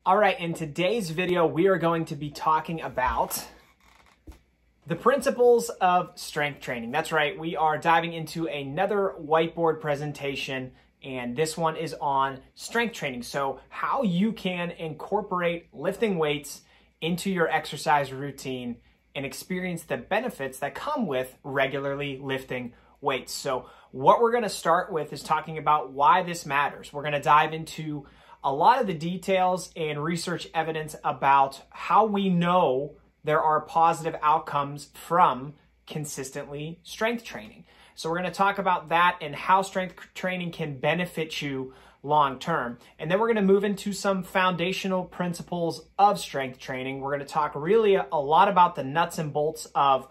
All right, in today's video, we are going to be talking about the principles of strength training. That's right, we are diving into another whiteboard presentation, and this one is on strength training. So how you can incorporate lifting weights into your exercise routine and experience the benefits that come with regularly lifting weights. So what we're gonna start with is talking about why this matters. We're gonna dive into a lot of the details and research evidence about how we know there are positive outcomes from consistently strength training. So we're going to talk about that and how strength training can benefit you long term. And then we're going to move into some foundational principles of strength training. We're going to talk really a lot about the nuts and bolts of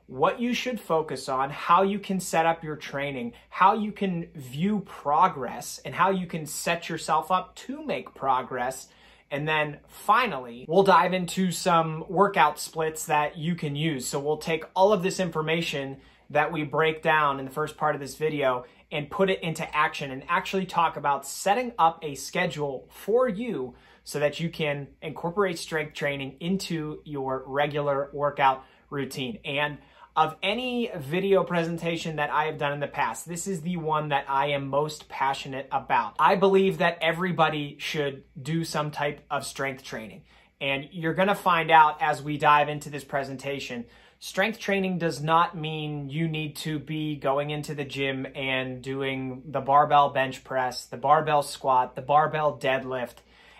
what you should focus on, how you can set up your training, how you can view progress, and how you can set yourself up to make progress. And then finally, we'll dive into some workout splits that you can use. So we'll take all of this information that we break down in the first part of this video and put it into action and actually talk about setting up a schedule for you so that you can incorporate strength training into your regular workout routine. And of any video presentation that I have done in the past, this is the one that I am most passionate about. I believe that everybody should do some type of strength training. And you're gonna find out as we dive into this presentation, strength training does not mean you need to be going into the gym and doing the barbell bench press, the barbell squat, the barbell deadlift,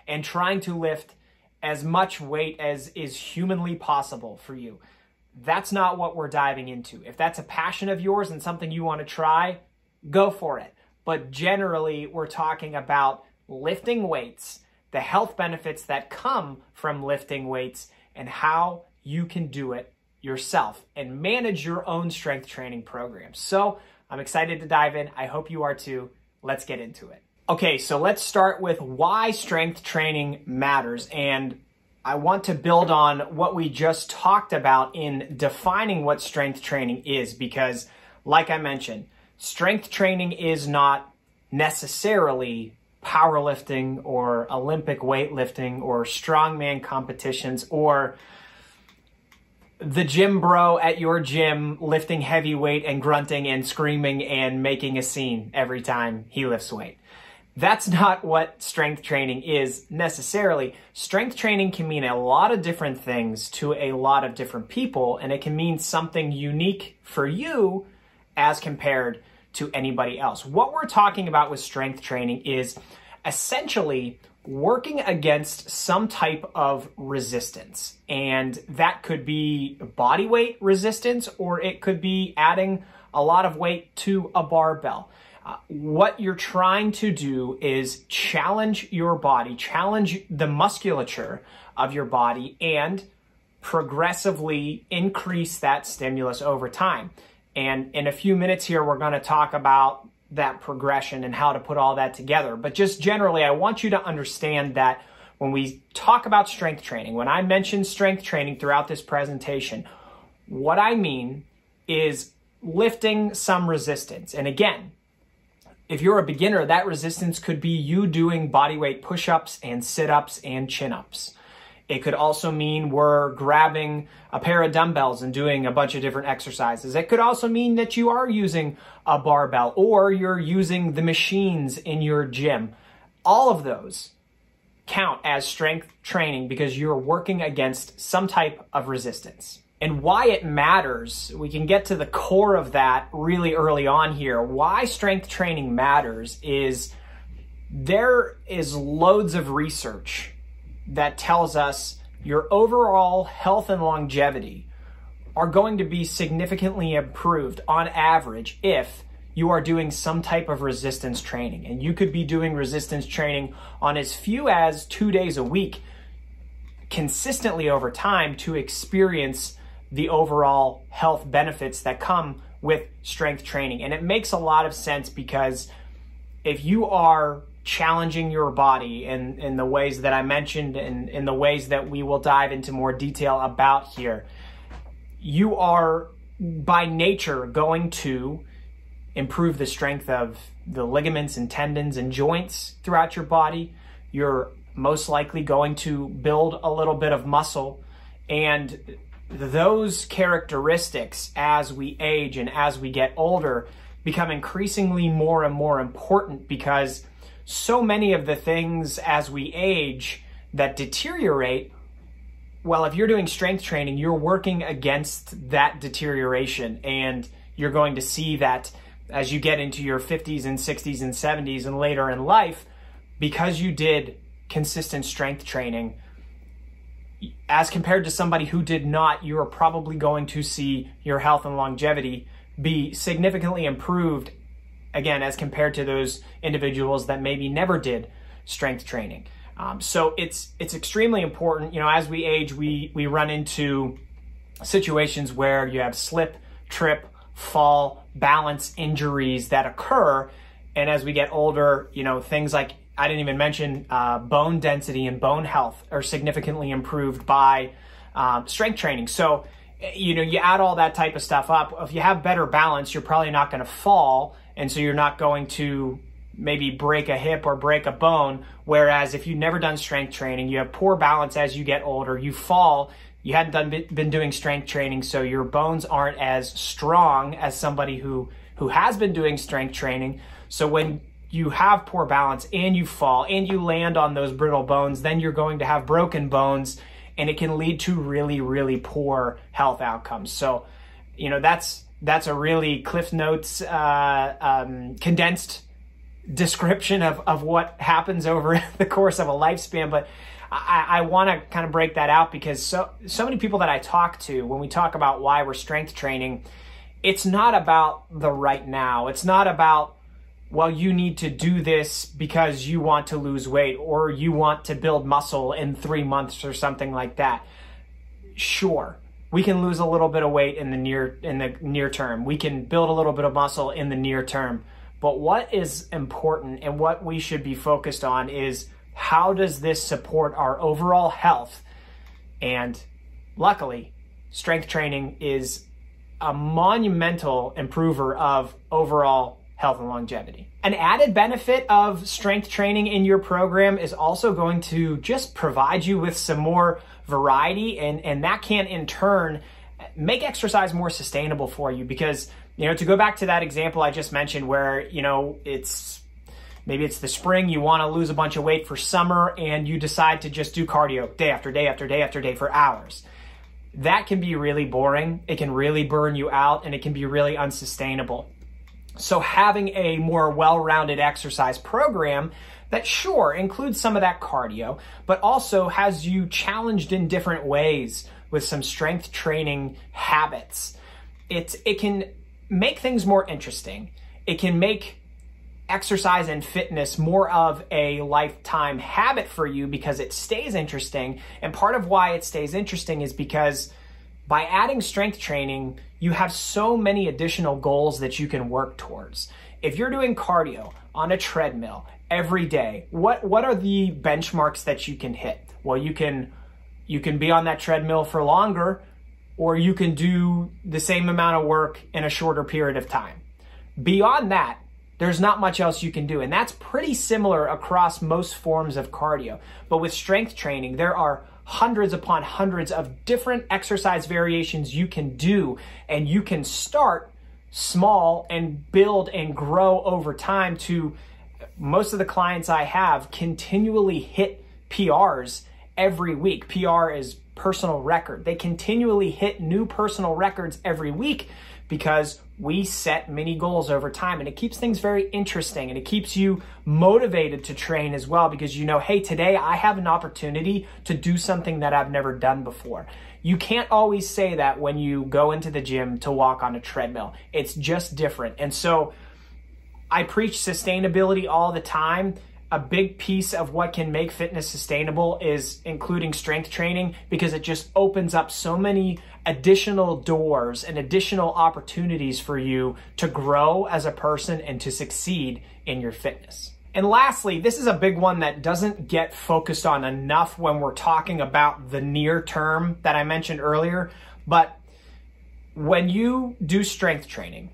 and trying to lift as much weight as is humanly possible for you. That's not what we're diving into. If that's a passion of yours and something you want to try, go for it. But generally, we're talking about lifting weights, the health benefits that come from lifting weights, and how you can do it yourself and manage your own strength training program. So I'm excited to dive in. I hope you are too. Let's get into it. Okay, so let's start with why strength training matters. And I want to build on what we just talked about in defining what strength training is, because like I mentioned, strength training is not necessarily powerlifting or Olympic weightlifting or strongman competitions or the gym bro at your gym lifting heavy weight and grunting and screaming and making a scene every time he lifts weight. That's not what strength training is necessarily. Strength training can mean a lot of different things to a lot of different people, and it can mean something unique for you as compared to anybody else. What we're talking about with strength training is essentially working against some type of resistance. And that could be body weight resistance, or it could be adding a lot of weight to a barbell. What you're trying to do is challenge your body, challenge the musculature of your body, and progressively increase that stimulus over time. And in a few minutes here, we're going to talk about that progression and how to put all that together. But just generally, I want you to understand that when we talk about strength training, when I mention strength training throughout this presentation, what I mean is lifting some resistance. And again, if you're a beginner, that resistance could be you doing bodyweight push-ups and sit-ups and chin-ups. It could also mean we're grabbing a pair of dumbbells and doing a bunch of different exercises. It could also mean that you are using a barbell or you're using the machines in your gym. All of those count as strength training because you're working against some type of resistance. And why it matters, we can get to the core of that really early on here. Why strength training matters is there is loads of research that tells us your overall health and longevity are going to be significantly improved on average if you are doing some type of resistance training. And you could be doing resistance training on as few as 2 days a week consistently over time to experience the overall health benefits that come with strength training. And it makes a lot of sense because if you are challenging your body in the ways that I mentioned and in the ways that we will dive into more detail about here, you are by nature going to improve the strength of the ligaments and tendons and joints throughout your body. You're most likely going to build a little bit of muscle. And those characteristics as we age and as we get older become increasingly more and more important, because so many of the things as we age that deteriorate, well, if you're doing strength training, you're working against that deterioration, and you're going to see that as you get into your 50s and 60s and 70s and later in life, because you did consistent strength training, as compared to somebody who did not, you are probably going to see your health and longevity be significantly improved, again, as compared to those individuals that maybe never did strength training. So it's extremely important. You know, as we age, we run into situations where you have slip, trip, fall, balance injuries that occur. And as we get older, you know, things like, I didn't even mention bone density and bone health are significantly improved by strength training. So, you know, you add all that type of stuff up. If you have better balance, you're probably not going to fall. And so you're not going to maybe break a hip or break a bone. Whereas if you've never done strength training, you have poor balance as you get older, you fall, you hadn't been doing strength training, so your bones aren't as strong as somebody who has been doing strength training. So when you have poor balance and you fall and you land on those brittle bones, then you're going to have broken bones, and it can lead to really, really poor health outcomes. So, you know, that's a really Cliff Notes condensed description of what happens over the course of a lifespan. But I want to kind of break that out, because so many people that I talk to, when we talk about why we're strength training, it's not about the right now. It's not about, well, you need to do this because you want to lose weight or you want to build muscle in 3 months or something like that. Sure, we can lose a little bit of weight in the near term. We can build a little bit of muscle in the near term. But what is important and what we should be focused on is, how does this support our overall health? And luckily, strength training is a monumental improver of overall health and longevity. An added benefit of strength training in your program is also going to just provide you with some more variety, and that can in turn make exercise more sustainable for you. Because, you know, to go back to that example I just mentioned where, you know, maybe it's the spring, you want to lose a bunch of weight for summer, and you decide to just do cardio day after day after day after day for hours. That can be really boring. It can really burn you out, and it can be really unsustainable. So having a more well-rounded exercise program that, sure, includes some of that cardio, but also has you challenged in different ways with some strength training habits, it can make things more interesting. It can make exercise and fitness more of a lifetime habit for you, because it stays interesting. And part of why it stays interesting is because by adding strength training, you have so many additional goals that you can work towards. If you're doing cardio on a treadmill every day, what are the benchmarks that you can hit? Well, you can be on that treadmill for longer, or you can do the same amount of work in a shorter period of time. Beyond that, there's not much else you can do. And that's pretty similar across most forms of cardio. But with strength training, there are hundreds upon hundreds of different exercise variations you can do. And you can start small and build and grow over time to, most of the clients I have continually hit PRs every week. PR is personal record. They continually hit new personal records every week because we set mini goals over time, and it keeps things very interesting, and it keeps you motivated to train as well, because you know, hey, today I have an opportunity to do something that I've never done before. You can't always say that when you go into the gym to walk on a treadmill. It's just different. And so I preach sustainability all the time. A big piece of what can make fitness sustainable is including strength training, because it just opens up so many additional doors and additional opportunities for you to grow as a person and to succeed in your fitness. And lastly, this is a big one that doesn't get focused on enough when we're talking about the near term that I mentioned earlier, but when you do strength training,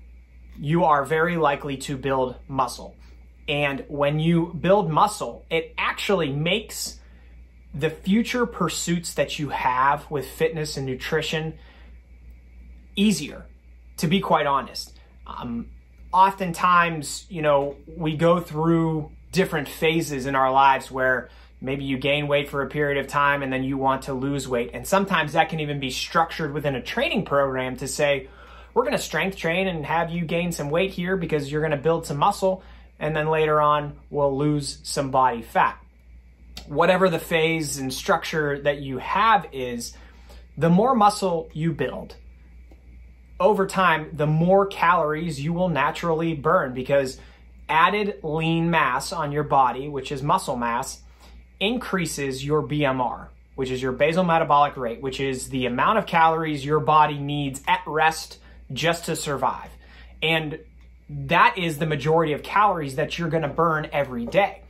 you are very likely to build muscle. And when you build muscle, it actually makes the future pursuits that you have with fitness and nutrition easier, to be quite honest. Oftentimes, we go through different phases in our lives where maybe you gain weight for a period of time and then you want to lose weight. And sometimes that can even be structured within a training program to say, we're going to strength train and have you gain some weight here because you're going to build some muscle. And then later on, we'll lose some body fat. Whatever the phase and structure that you have is, the more muscle you build, over time, the more calories you will naturally burn, because added lean mass on your body, which is muscle mass, increases your BMR, which is your basal metabolic rate, which is the amount of calories your body needs at rest just to survive. And that is the majority of calories that you're going to burn every day.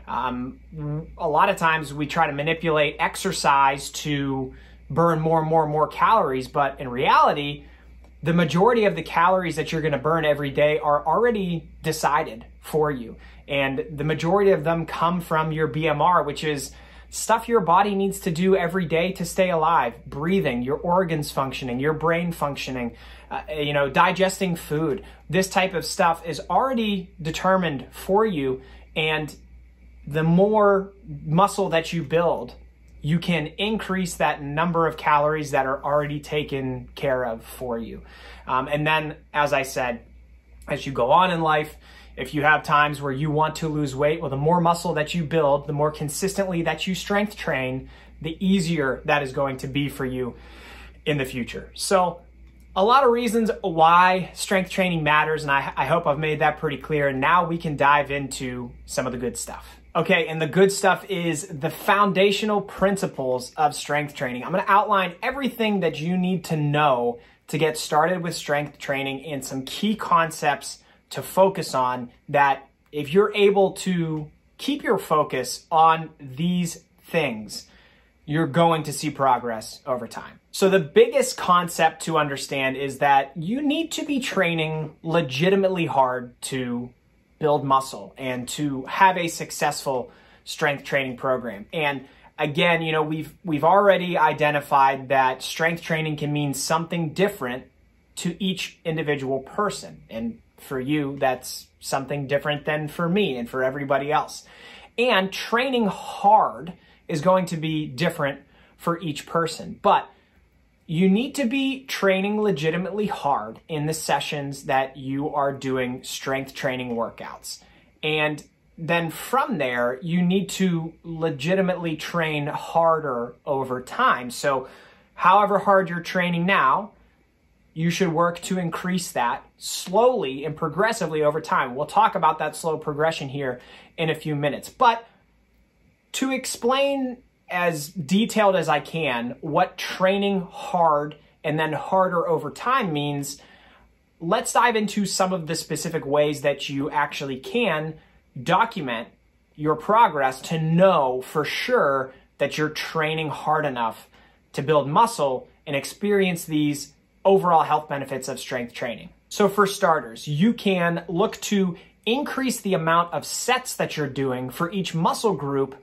A lot of times we try to manipulate exercise to burn more and more calories, but in reality, the majority of the calories that you're going to burn every day are already decided for you. And the majority of them come from your BMR, which is stuff your body needs to do every day to stay alive: breathing, your organs functioning, your brain functioning, digesting food. This type of stuff is already determined for you. And the more muscle that you build, you can increase that number of calories that are already taken care of for you. And then, as I said, as you go on in life, if you have times where you want to lose weight, well, the more muscle that you build, the more consistently that you strength train, the easier that is going to be for you in the future. So a lot of reasons why strength training matters, and I hope I've made that pretty clear. And now we can dive into some of the good stuff. Okay, and the good stuff is the foundational principles of strength training. I'm going to outline everything that you need to know to get started with strength training and some key concepts to focus on, that if you're able to keep your focus on these things, you're going to see progress over time. So the biggest concept to understand is that you need to be training legitimately hard to build muscle and to have a successful strength training program. And again, we've already identified that strength training can mean something different to each individual person. And for you, that's something different than for me and for everybody else. And training hard is going to be different for each person. But you need to be training legitimately hard in the sessions that you are doing strength training workouts. And then from there, you need to legitimately train harder over time. So however hard you're training now, you should work to increase that slowly and progressively over time. We'll talk about that slow progression here in a few minutes. But to explain as detailed as I can what training hard and then harder over time means, let's dive into some of the specific ways that you actually can document your progress to know for sure that you're training hard enough to build muscle and experience these overall health benefits of strength training. So for starters, you can look to increase the amount of sets that you're doing for each muscle group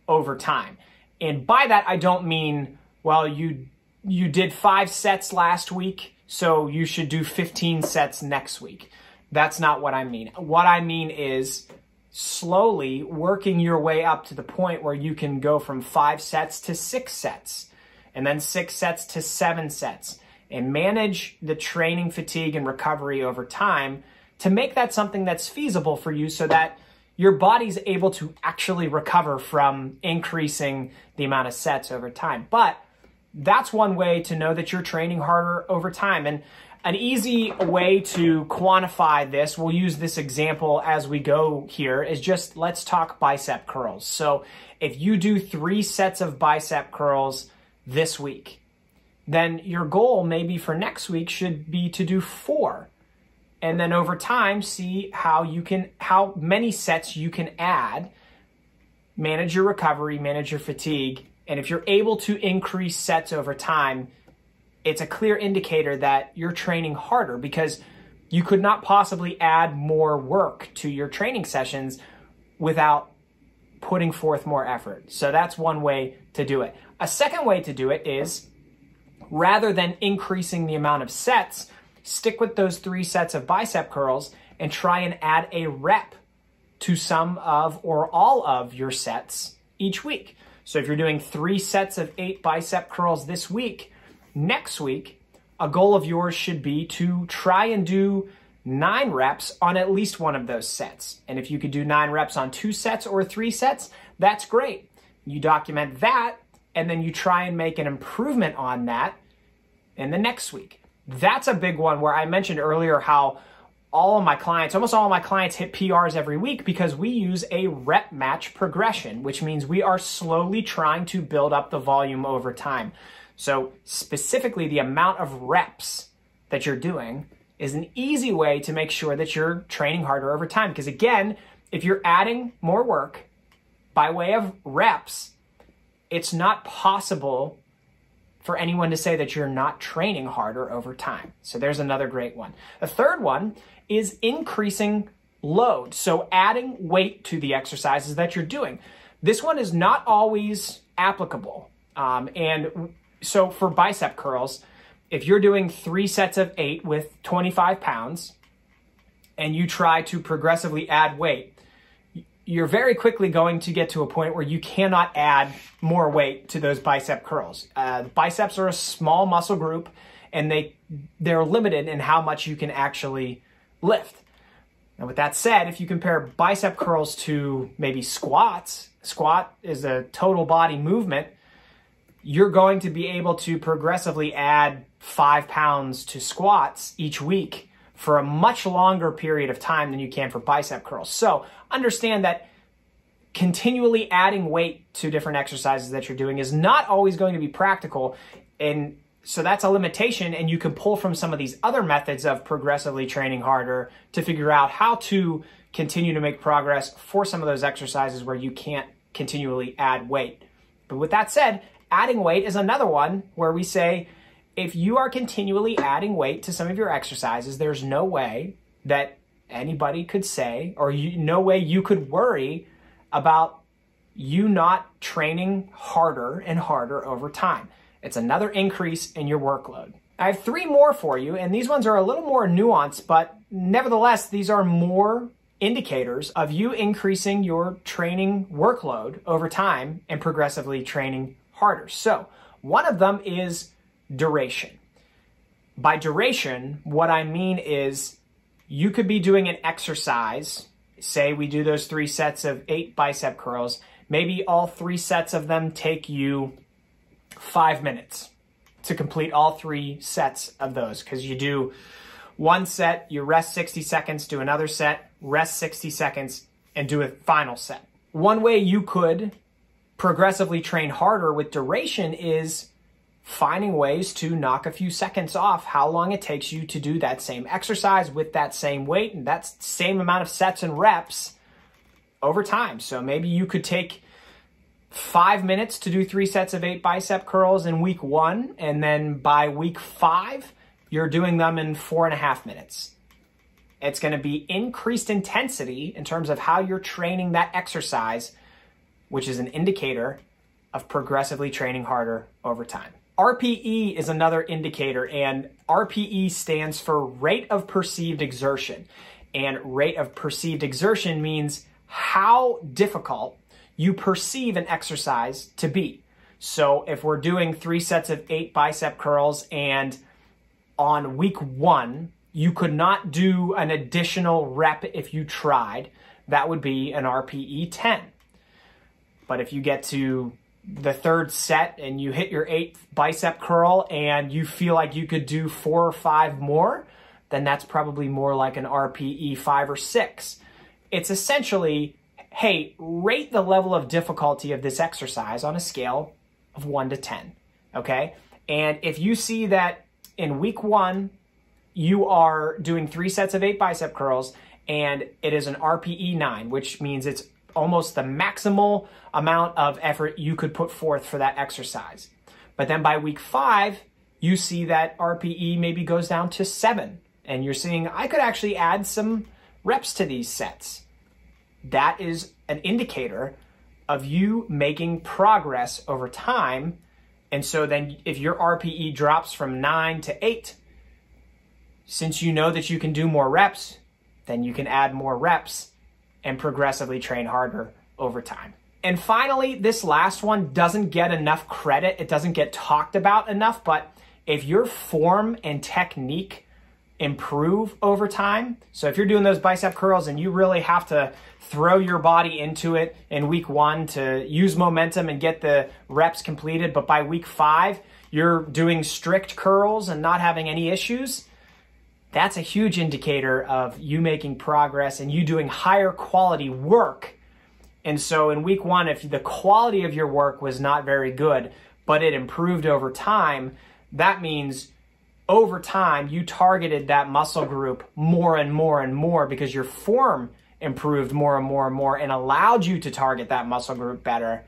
over time. And by that, I don't mean, well, you did 5 sets last week, so you should do 15 sets next week. That's not what I mean. What I mean is slowly working your way up to the point where you can go from 5 sets to 6 sets, and then 6 sets to 7 sets, and manage the training fatigue and recovery over time to make that something that's feasible for you so that your body's able to actually recover from increasing the amount of sets over time. But that's one way to know that you're training harder over time. And an easy way to quantify this, we'll use this example as we go here, is just let's talk bicep curls. So if you do 3 sets of bicep curls this week, then your goal maybe for next week should be to do 4. And then over time, see how many sets you can add, manage your recovery, manage your fatigue. And if you're able to increase sets over time, it's a clear indicator that you're training harder, because you could not possibly add more work to your training sessions without putting forth more effort. So that's one way to do it. A second way to do it is, rather than increasing the amount of sets, stick with those 3 sets of bicep curls and try and add a rep to some of or all of your sets each week. So if you're doing 3 sets of 8 bicep curls this week, next week, a goal of yours should be to try and do 9 reps on at least one of those sets. And if you could do 9 reps on 2 sets or 3 sets, that's great. You document that, and then you try and make an improvement on that in the next week. That's a big one where I mentioned earlier how almost all of my clients hit PRs every week because we use a rep match progression, which means we are slowly trying to build up the volume over time. So specifically, the amount of reps that you're doing is an easy way to make sure that you're training harder over time. Because again, if you're adding more work by way of reps, it's not possible for anyone to say that you're not training harder over time. So there's another great one. The third one is increasing load. So adding weight to the exercises that you're doing. This one is not always applicable. And so for bicep curls, if you're doing 3 sets of 8 with 25 pounds and you try to progressively add weight, you're very quickly going to get to a point where you cannot add more weight to those bicep curls. Biceps are a small muscle group and they're limited in how much you can actually lift. Now with that said, if you compare bicep curls to maybe squats, squat is a total body movement, you're going to be able to progressively add 5 pounds to squats each week for a much longer period of time than you can for bicep curls. So understand that continually adding weight to different exercises that you're doing is not always going to be practical. And so that's a limitation, and you can pull from some of these other methods of progressively training harder to figure out how to continue to make progress for some of those exercises where you can't continually add weight. But with that said, adding weight is another one where we say, if you are continually adding weight to some of your exercises, there's no way that anybody could say, or no way you could worry about you not training harder and harder over time. It's another increase in your workload. I have 3 more for you, and these ones are a little more nuanced, but nevertheless, these are more indicators of you increasing your training workload over time and progressively training harder. So one of them is duration. By duration, what I mean is you could be doing an exercise. Say we do those 3 sets of 8 bicep curls. Maybe all 3 sets of them take you 5 minutes to complete all 3 sets of those, because you do 1 set, you rest 60 seconds, do another set, rest 60 seconds, and do a final set. One way you could progressively train harder with duration is finding ways to knock a few seconds off how long it takes you to do that same exercise with that same weight and that same amount of sets and reps over time. So maybe you could take 5 minutes to do 3 sets of 8 bicep curls in week 1, and then by week 5, you're doing them in 4.5 minutes. It's going to be increased intensity in terms of how you're training that exercise, which is an indicator of progressively training harder over time. RPE is another indicator, and RPE stands for rate of perceived exertion. And rate of perceived exertion means how difficult you perceive an exercise to be. So if we're doing 3 sets of 8 bicep curls and on week 1, you could not do an additional rep if you tried, that would be an RPE 10. But if you get to the 3rd set and you hit your 8th bicep curl and you feel like you could do 4 or 5 more, then that's probably more like an RPE 5 or 6. It's essentially, hey, rate the level of difficulty of this exercise on a scale of 1 to 10, okay? And if you see that in week 1, you are doing 3 sets of 8 bicep curls and it is an RPE 9, which means it's almost the maximal amount of effort you could put forth for that exercise. But then by week 5, you see that RPE maybe goes down to 7, and you're seeing, I could actually add some reps to these sets. That is an indicator of you making progress over time. And so then if your RPE drops from 9 to 8, since you know that you can do more reps, then you can add more reps and progressively train harder over time. And finally, this last one doesn't get enough credit. It doesn't get talked about enough, but if your form and technique improve over time, so if you're doing those bicep curls and you really have to throw your body into it in week 1 to use momentum and get the reps completed, but by week 5, you're doing strict curls and not having any issues, that's a huge indicator of you making progress and you doing higher quality work. And so in week 1, if the quality of your work was not very good, but it improved over time, that means over time you targeted that muscle group more and more and more because your form improved more and more and more and allowed you to target that muscle group better.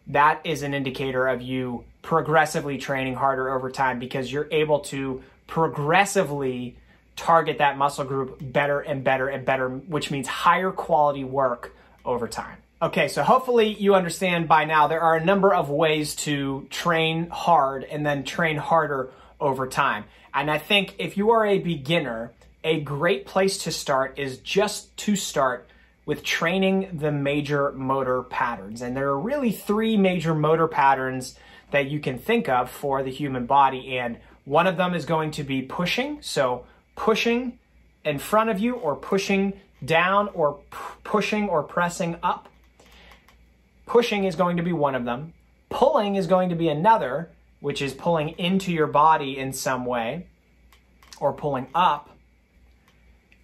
That is an indicator of you progressively training harder over time because you're able to progressively target that muscle group better and better and better, which means higher quality work over time. Okay, so hopefully you understand by now there are a number of ways to train hard and then train harder over time. And I think if you are a beginner, a great place to start is just to start with training the major motor patterns. And there are really 3 major motor patterns that you can think of for the human body. And one of them is going to be pushing. So pushing in front of you or pushing down or pushing or pressing up. Pushing is going to be one of them. Pulling is going to be another, which is pulling into your body in some way or pulling up.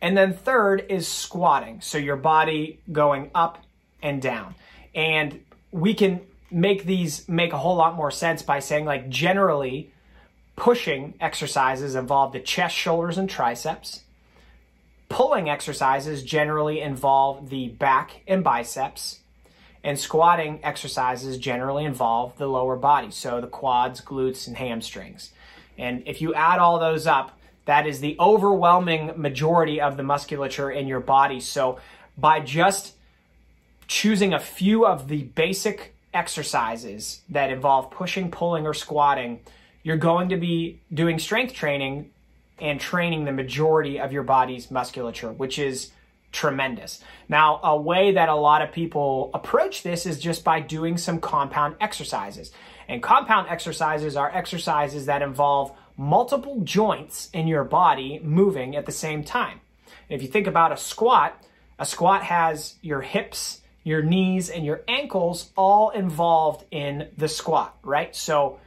And then third is squatting. So your body going up and down. And we can make these make a whole lot more sense by saying, like, generally pushing exercises involve the chest, shoulders, and triceps. Pulling exercises generally involve the back and biceps. And squatting exercises generally involve the lower body, so the quads, glutes, and hamstrings. And if you add all those up, that is the overwhelming majority of the musculature in your body. So by just choosing a few of the basic exercises that involve pushing, pulling, or squatting, you're going to be doing strength training and training the majority of your body's musculature, which is tremendous. Now, a way that a lot of people approach this is just by doing some compound exercises. And compound exercises are exercises that involve multiple joints in your body moving at the same time. If you think about a squat has your hips, your knees, and your ankles all involved in the squat, right? So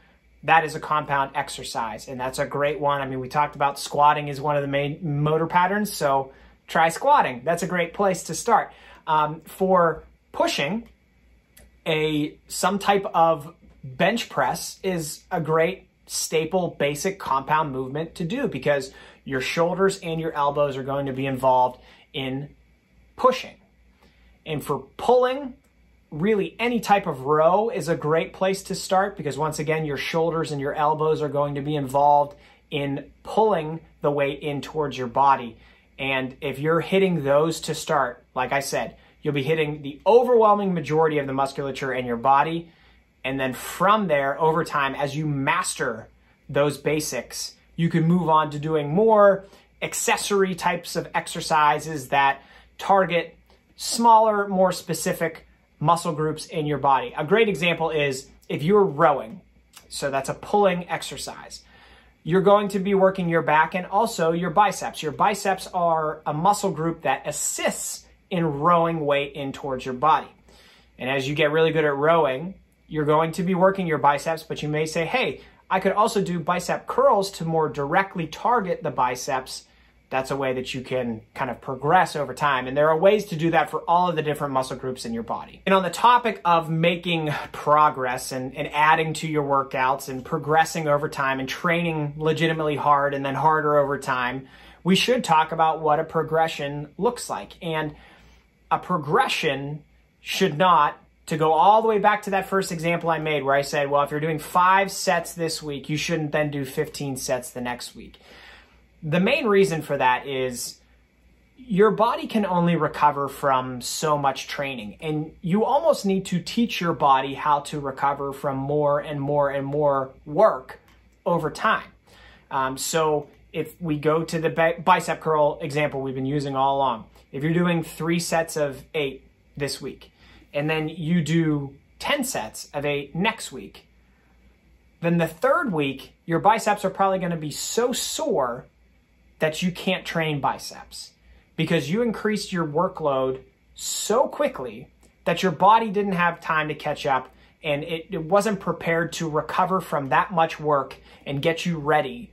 that is a compound exercise, and that's a great one. I mean, we talked about squatting is one of the main motor patterns, so try squatting. That's a great place to start. For pushing, some type of bench press is a great staple basic compound movement to do because your shoulders and your elbows are going to be involved in pushing. And for pulling, really any type of row is a great place to start because once again, your shoulders and your elbows are going to be involved in pulling the weight in towards your body. And if you're hitting those to start, like I said, you'll be hitting the overwhelming majority of the musculature in your body. And then from there, over time, as you master those basics, you can move on to doing more accessory types of exercises that target smaller, more specific muscle groups in your body. A great example is if you're rowing, so that's a pulling exercise. You're going to be working your back and also your biceps. Your biceps are a muscle group that assists in rowing weight in towards your body. And as you get really good at rowing, you're going to be working your biceps, but you may say, hey, I could also do bicep curls to more directly target the biceps. That's a way that you can kind of progress over time. And there are ways to do that for all of the different muscle groups in your body. And on the topic of making progress and adding to your workouts and progressing over time and training legitimately hard and then harder over time, we should talk about what a progression looks like. And a progression should not, to go all the way back to that first example I made where I said, well, if you're doing 5 sets this week, you shouldn't then do 15 sets the next week. The main reason for that is your body can only recover from so much training, and you almost need to teach your body how to recover from more and more and more work over time. So if we go to the bicep curl example we've been using all along, if you're doing 3 sets of 8 this week, and then you do 10 sets of 8 next week, then the 3rd week, your biceps are probably going to be so sore that you can't train biceps because you increased your workload so quickly that your body didn't have time to catch up, and it wasn't prepared to recover from that much work and get you ready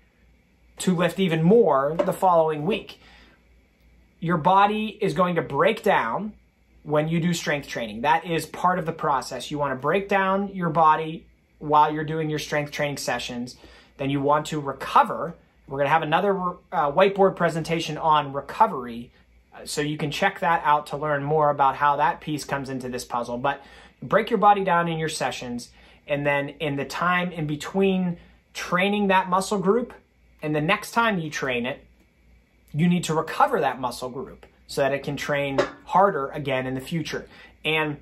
to lift even more the following week. Your body is going to break down when you do strength training. That is part of the process. You want to break down your body while you're doing your strength training sessions. Then you want to recover. We're going to have another whiteboard presentation on recovery, so you can check that out to learn more about how that piece comes into this puzzle. But break your body down in your sessions, and then in the time in between training that muscle group and the next time you train it, you need to recover that muscle group so that it can train harder again in the future. And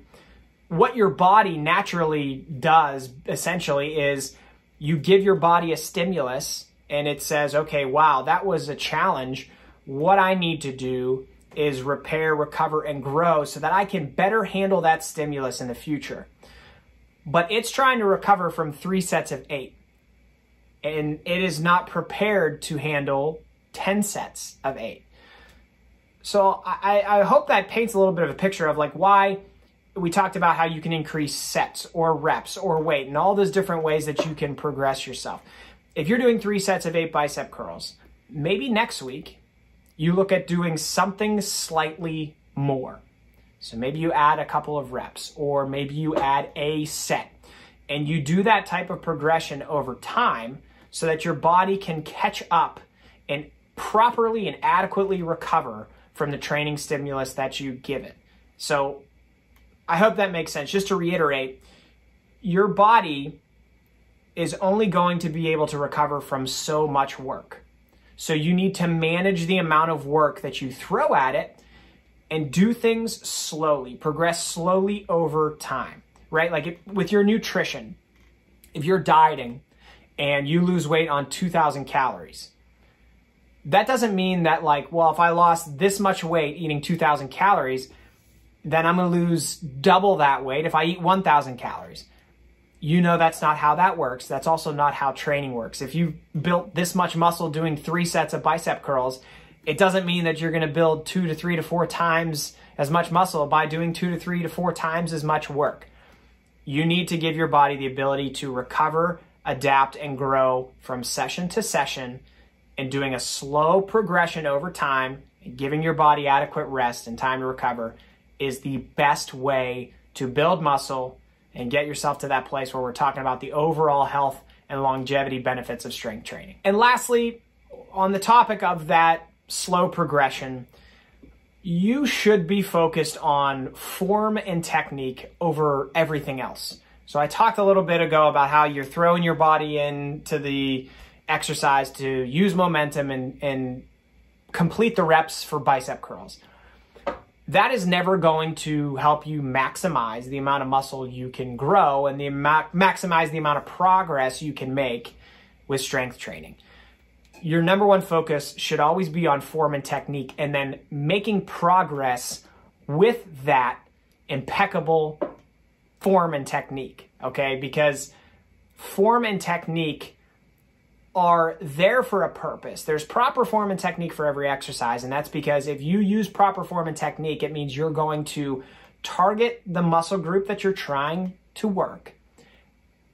what your body naturally does essentially is you give your body a stimulus and it says, okay, wow, that was a challenge. What I need to do is repair, recover, and grow so that I can better handle that stimulus in the future. But it's trying to recover from 3 sets of 8. And it is not prepared to handle 10 sets of 8. So I hope that paints a little bit of a picture of like why we talked about how you can increase sets or reps or weight and all those different ways that you can progress yourself. If you're doing 3 sets of 8 bicep curls, maybe next week you look at doing something slightly more. So maybe you add a couple of reps, or maybe you add a set, and you do that type of progression over time so that your body can catch up and properly and adequately recover from the training stimulus that you give it. So I hope that makes sense. Just to reiterate, your body is only going to be able to recover from so much work. So you need to manage the amount of work that you throw at it and do things slowly, progress slowly over time, right? Like with your nutrition, if you're dieting and you lose weight on 2,000 calories, that doesn't mean that like, well, if I lost this much weight eating 2,000 calories, then I'm going to lose double that weight if I eat 1,000 calories. You know that's not how that works. That's also not how training works. If you built this much muscle doing 3 sets of bicep curls, it doesn't mean that you're going to build 2 to 3 to 4 times as much muscle by doing 2 to 3 to 4 times as much work. You need to give your body the ability to recover, adapt, and grow from session to session, and doing a slow progression over time and giving your body adequate rest and time to recover is the best way to build muscle and get yourself to that place where we're talking about the overall health and longevity benefits of strength training. And lastly, on the topic of that slow progression, you should be focused on form and technique over everything else. So I talked a little bit ago about how you're throwing your body into the exercise to use momentum and complete the reps for bicep curls. That is never going to help you maximize the amount of muscle you can grow and maximize the amount of progress you can make with strength training. Your number one focus should always be on form and technique, and then making progress with that impeccable form and technique, okay? Because form and technique are there for a purpose. There's proper form and technique for every exercise, and that's because if you use proper form and technique, it means you're going to target the muscle group that you're trying to work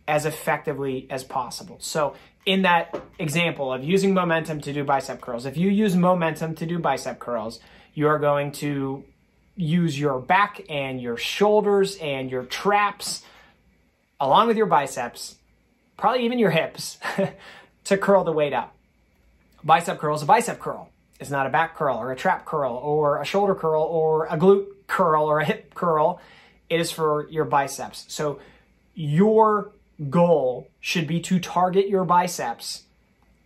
as effectively as possible. So in that example of using momentum to do bicep curls, if you use momentum to do bicep curls, you're going to use your back and your shoulders and your traps along with your biceps, probably even your hips, to curl the weight up. Bicep curl is a bicep curl. It's not a back curl or a trap curl or a shoulder curl or a glute curl or a hip curl. It is for your biceps. So your goal should be to target your biceps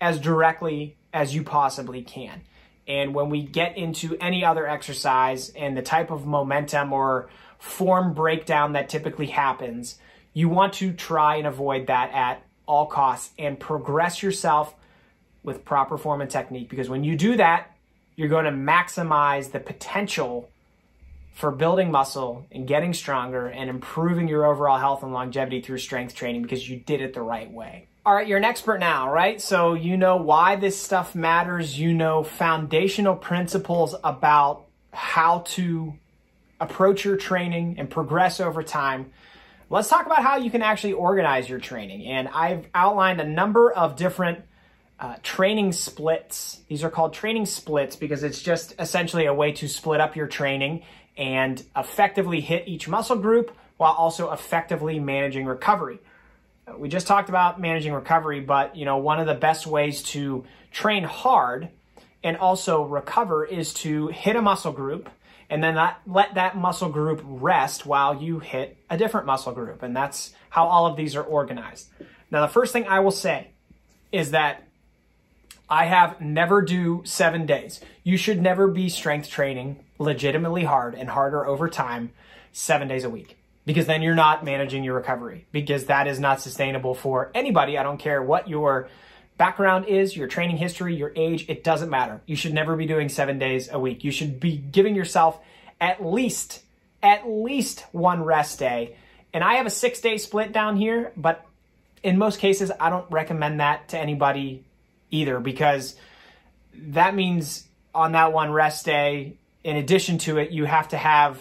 as directly as you possibly can. And when we get into any other exercise and the type of momentum or form breakdown that typically happens, you want to try and avoid that at all costs and progress yourself with proper form and technique. Because when you do that, you're going to maximize the potential for building muscle and getting stronger and improving your overall health and longevity through strength training because you did it the right way. All right, you're an expert now, right? So you know why this stuff matters. You know foundational principles about how to approach your training and progress over time. Let's talk about how you can actually organize your training. And I've outlined a number of different training splits. These are called training splits because it's just essentially a way to split up your training and effectively hit each muscle group while also effectively managing recovery. We just talked about managing recovery, but one of the best ways to train hard and also recover is to hit a muscle group and then let that muscle group rest while you hit a different muscle group. And that's how all of these are organized. Now, the first thing I will say is that I have never do 7 days. You should never be strength training legitimately hard and harder over time 7 days a week, because then you're not managing your recovery, because that is not sustainable for anybody. I don't care what your background is, your training history, your age, it doesn't matter. You should never be doing 7 days a week. You should be giving yourself at least one rest day. And I have a 6-day split down here, but in most cases, I don't recommend that to anybody either, because that means on that one rest day, in addition to it, you have to have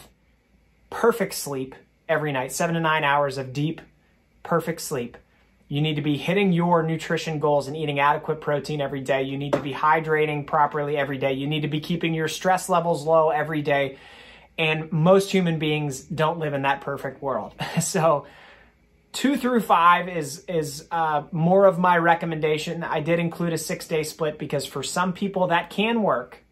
perfect sleep every night, 7 to 9 hours of deep, perfect sleep. You need to be hitting your nutrition goals and eating adequate protein every day. You need to be hydrating properly every day. You need to be keeping your stress levels low every day. And most human beings don't live in that perfect world. So 2 through 5 is more of my recommendation. I did include a 6-day split because for some people that can work.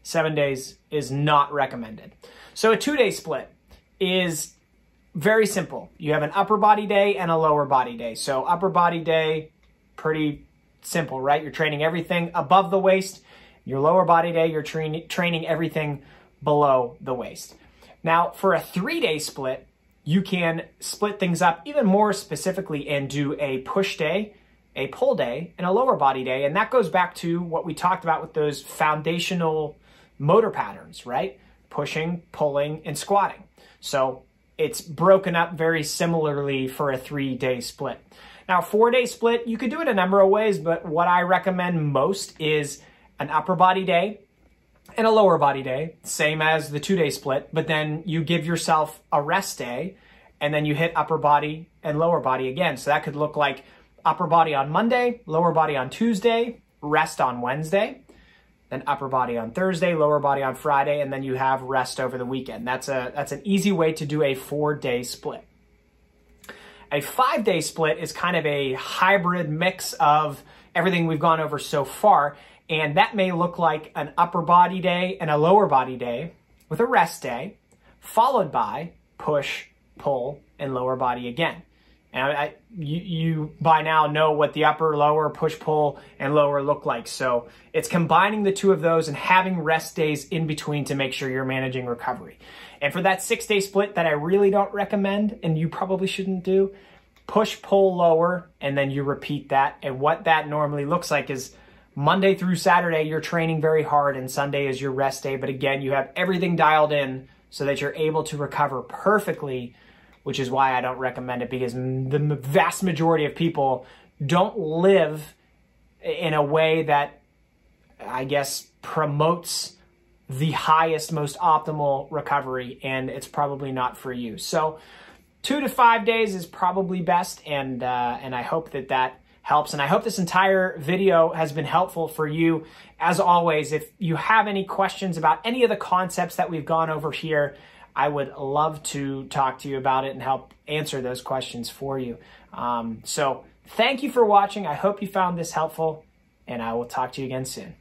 7 days is not recommended. So a 2-day split is very simple. You have an upper body day and a lower body day. So upper body day, pretty simple, right? You're training everything above the waist. Your lower body day, you're training everything below the waist. Now, for a 3-day split, you can split things up even more specifically and do a push day, a pull day, and a lower body day. And that goes back to what we talked about with those foundational motor patterns, right? Pushing, pulling, and squatting. So it's broken up very similarly for a 3-day split. Now, 4-day split, you could do it a number of ways, but what I recommend most is an upper body day and a lower body day, same as the 2-day split, but then you give yourself a rest day and then you hit upper body and lower body again. So that could look like upper body on Monday, lower body on Tuesday, rest on Wednesday, then upper body on Thursday, lower body on Friday, and then you have rest over the weekend. That's an easy way to do a 4-day split. A 5-day split is kind of a hybrid mix of everything we've gone over so far, and that may look like an upper body day and a lower body day with a rest day, followed by push, pull, and lower body again. And you by now know what the upper, lower, push, pull, and lower look like. So it's combining the two of those and having rest days in between to make sure you're managing recovery. And for that 6-day split that I really don't recommend, and you probably shouldn't do, push, pull, lower, and then you repeat that. And what that normally looks like is Monday through Saturday, you're training very hard, and Sunday is your rest day. But again, you have everything dialed in so that you're able to recover perfectly, which is why I don't recommend it, because the vast majority of people don't live in a way that, I guess, promotes the highest, most optimal recovery, and it's probably not for you. So 2 to 5 days is probably best, and I hope that helps. And I hope this entire video has been helpful for you. As always, if you have any questions about any of the concepts that we've gone over here, I would love to talk to you about it and help answer those questions for you. So thank you for watching. I hope you found this helpful, and I will talk to you again soon.